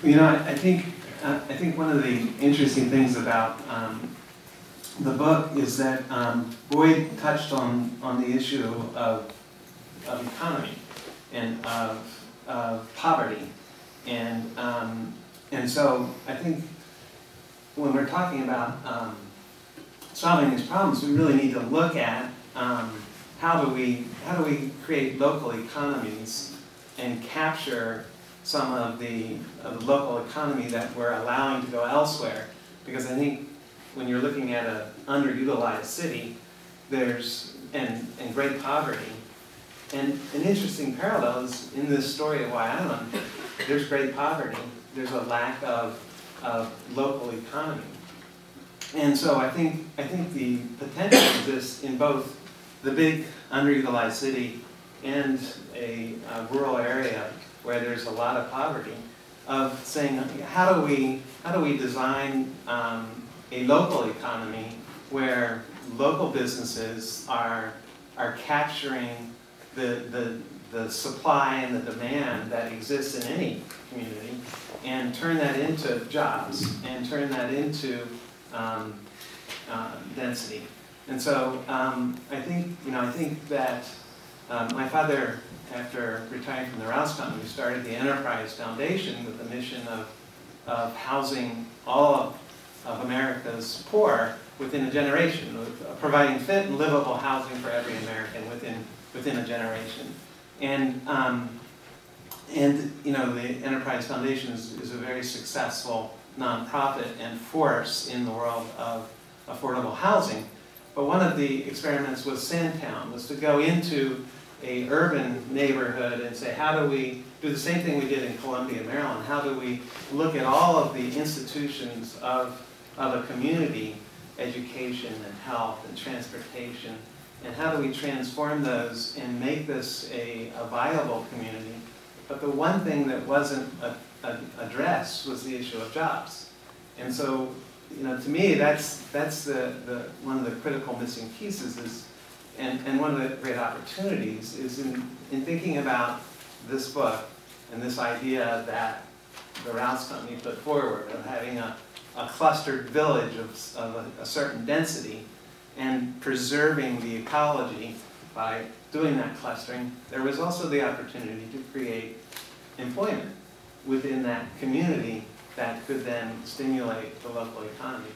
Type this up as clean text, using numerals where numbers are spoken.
You know, I think one of the interesting things about the book is that Boyd touched on the issue of economy and of poverty, and so I think when we're talking about solving these problems, we really need to look at how do we create local economies and capture some of the local economy that we're allowing to go elsewhere. Because I think when you're looking at an underutilized city, there's and great poverty, and an interesting parallel is in this story of Wye Island. There's great poverty. There's a lack of local economy, and so I think the potential exists in both the big underutilized city and a rural area where there's a lot of poverty, of saying how do we design a local economy where local businesses are capturing the supply and the demand that exists in any community, and turn that into jobs and turn that into density. And so I think that my father, after retiring from the Rouse Company, started the Enterprise Foundation with the mission of housing all of America's poor within a generation, of providing fit and livable housing for every American within a generation. And you know, the Enterprise Foundation is a very successful nonprofit and force in the world of affordable housing. But one of the experiments with Sandtown was to go into a urban neighborhood and say, how do we do the same thing we did in Columbia, Maryland? How do we look at all of the institutions of a community, education and health and transportation, and how do we transform those and make this a viable community? But the one thing that wasn't addressed was the issue of jobs. And so, you know, to me, that's one of the critical missing pieces is, and one of the great opportunities is in thinking about this book and this idea that the Rouse Company put forward of having a clustered village of a certain density and preserving the ecology by doing that clustering. There was also the opportunity to create employment within that community that could then stimulate the local economy.